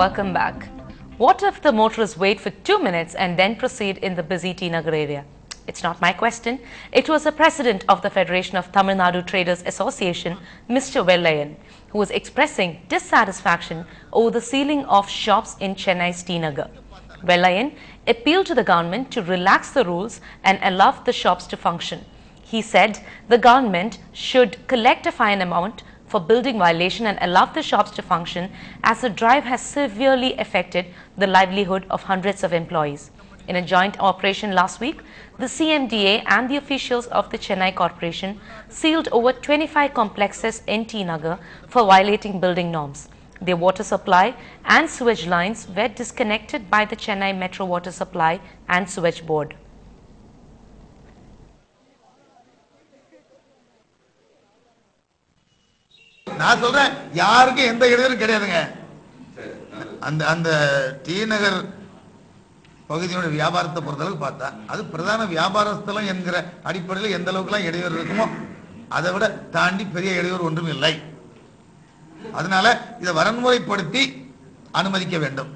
Welcome back. What if the motorists wait for 2 minutes and then proceed in the busy T Nagar area? It's not my question. It was the president of the Federation of Tamil Nadu Traders Association, Mr. Vellayan, who was expressing dissatisfaction over the sealing of shops in Chennai's T Nagar. Vellayan appealed to the government to relax the rules and allow the shops to function. He said the government should collect a fine amount for building violation and allow the shops to function, as the drive has severely affected the livelihood of hundreds of employees. In a joint operation last week, the CMDA and the officials of the Chennai Corporation sealed over 25 complexes in T Nagar for violating building norms. Their water supply and sewage lines were disconnected by the Chennai Metro Water Supply and Sewage Board. நான் சொல்றேன் யாருக்கு எந்த இடையூறும் கிடையாதுங்க. அந்த D நகர் பகுதியோட வியாபாரத்தை பொறுத்தளவுக்கு பார்த்தா அது பிரதான வியாபாரஸ்தலம் என்கிற அடிப்படையில் எந்த அளவுக்குலாம் இடையூறு இருக்குமோ அதை விட தாண்டி பெரிய இடையூறு ஒன்றும் இல்லை. அதனால இதை வரன்முறைப்படுத்தி அனுமதிக்க வேண்டும்.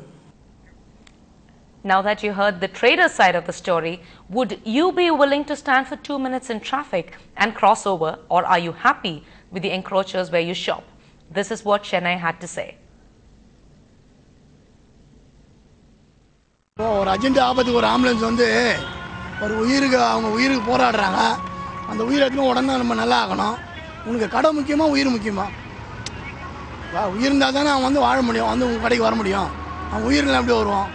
Now that you heard the trader side of the story, would you be willing to stand for 2 minutes in traffic and cross over, or are you happy with the encroachers where you shop? This is what Chennai had to say. ஒரு urgent ஆபத்துக்கு ஒரு ambulance வந்து ஒரு உயிருக்கு போராடுறாங்க. அந்த உயிருக்கு உடனே நம்ம நல்லா ஆகணும். உனக்கு கடை முக்கியமா உயிர் முக்கியமா? உயிர் இருந்தால் தானே அவன் வந்து வாழ முடியும், வந்து உங்கள் கடைக்கு வர முடியும். அவன் உயிரில் எப்படி வருவான்?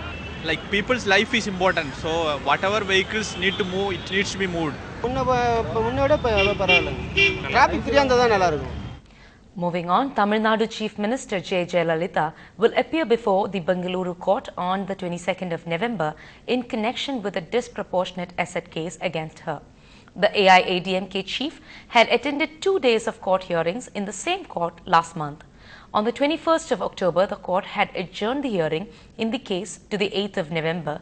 Like people's life is important, so whatever vehicles need to move, it needs to be moved. Moving on, Tamil Nadu Chief Minister J. Jayalalitha will appear before the Bengaluru court on the 22nd of November in connection with a disproportionate asset case against her. The AIADMK chief had attended 2 days of court hearings in the same court last month. On the 21st of October, the court had adjourned the hearing in the case to the 8th of November,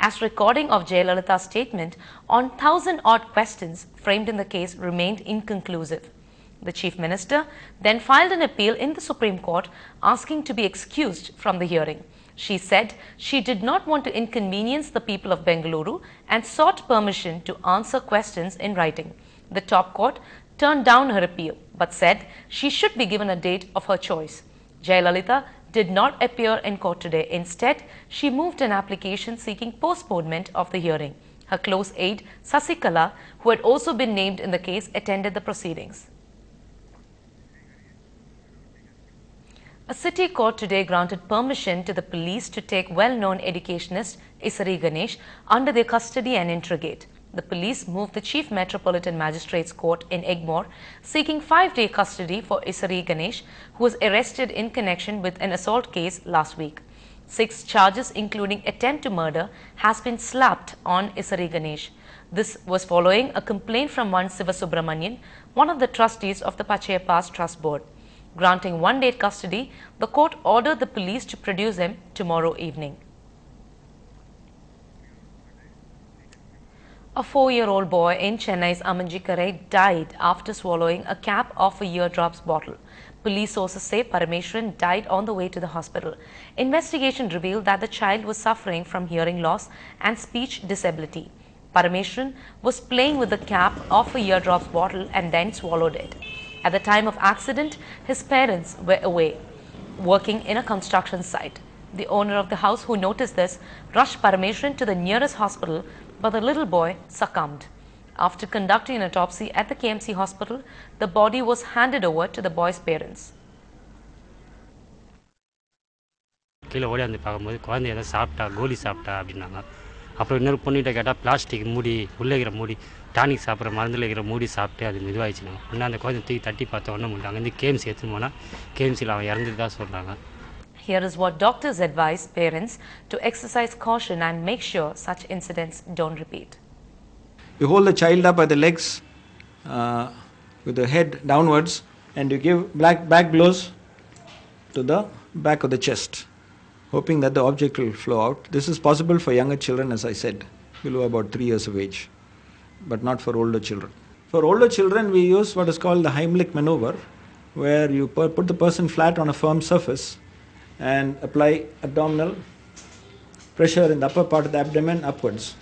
as recording of Jayalalitha's statement on 1,000-odd questions framed in the case remained inconclusive. The Chief Minister then filed an appeal in the Supreme Court asking to be excused from the hearing. She said she did not want to inconvenience the people of Bengaluru and sought permission to answer questions in writing. The top court turned down her appeal but said she should be given a date of her choice. Jayalalitha did not appear in court today. Instead, she moved an application seeking postponement of the hearing. Her close aide, Sasikala, who had also been named in the case, attended the proceedings. A city court today granted permission to the police to take well-known educationist Isari Ganesh under their custody and interrogate. The police moved the Chief Metropolitan Magistrates Court in Egmore, seeking 5-day custody for Isari Ganesh, who was arrested in connection with an assault case last week. 6 charges, including attempt to murder, has been slapped on Isari Ganesh. This was following a complaint from one Sivasubramanian, one of the trustees of the Pachayapass Trust Board. Granting 1-day custody, the court ordered the police to produce him tomorrow evening. A 4-year-old boy in Chennai's Amanjikarai died after swallowing a cap of a eardrops bottle. Police sources say Parameshwaran died on the way to the hospital. Investigation revealed that the child was suffering from hearing loss and speech disability. Parameshwaran was playing with the cap of a eardrops bottle and then swallowed it. At the time of accident, his parents were away, working in a construction site. The owner of the house, who noticed this, rushed Parameshwaran to the nearest hospital, but the little boy succumbed. After conducting an autopsy at the KMC hospital, the body was handed over to the boy's parents. கீழே ஓடியாந்து பார்க்கும்போது குழந்தை எதாவது சாப்பிட்டா கோலி சாப்பிட்டா அப்படின்னாங்க. அப்புறம் இன்னொரு பொண்ணுகிட்ட கேட்டால் பிளாஸ்டிக் மூடி உள்ளே இருக்கிற மூடி டானிக் சாப்பிட்ற மருந்தில் இருக்கிற மூடி சாப்பிட்டு அது இதுவாகிடுச்சுனாங்க. உடனே அந்த குழந்தை தூக்கி தட்டி பார்த்த உடனே முடிட்டாங்க. இந்த கேஎம்சி எடுத்துன்னு போனால் கேஎம்சியில் அவன் இறந்துட்டு தான் சொல்கிறாங்க. Here is what doctors advise parents to exercise caution and make sure such incidents don't repeat. You hold the child up by the legs with the head downwards and you give back blows to the back of the chest, hoping that the object will flow out. This is possible for younger children, as I said, below about 3 years of age, but not for older children. For older children, we use what is called the Heimlich maneuver, where you put the person flat on a firm surface and apply abdominal pressure in the upper part of the abdomen upwards.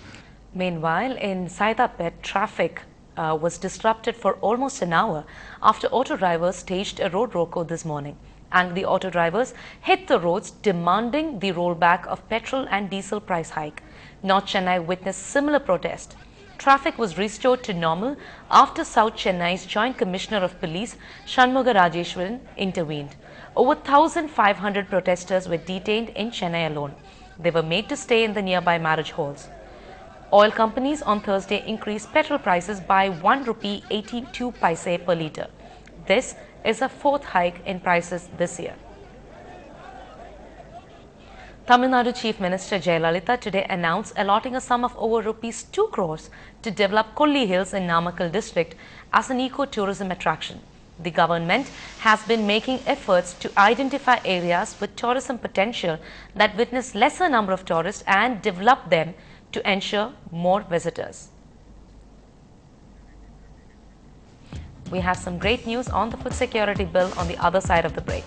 Meanwhile, in Saidapet, traffic was disrupted for almost an hour after auto drivers staged a road roko this morning. Angry auto drivers hit the roads demanding the rollback of petrol and diesel price hike. North Chennai witnessed similar protest. Traffic was restored to normal after South Chennai's Joint Commissioner of Police, Shanmuga Rajeshwaran, intervened. Over 1,500 protesters were detained in Chennai alone. They were made to stay in the nearby marriage halls. Oil companies on Thursday increased petrol prices by ₹1.82 per litre. This is a fourth hike in prices this year. Tamil Nadu Chief Minister Jayalalitha today announced allotting a sum of over ₹2 crores to develop Kolli Hills in Namakkal district as an eco-tourism attraction. The government has been making efforts to identify areas with tourism potential that witness lesser number of tourists and develop them to ensure more visitors. We have some great news on the food security bill on the other side of the break.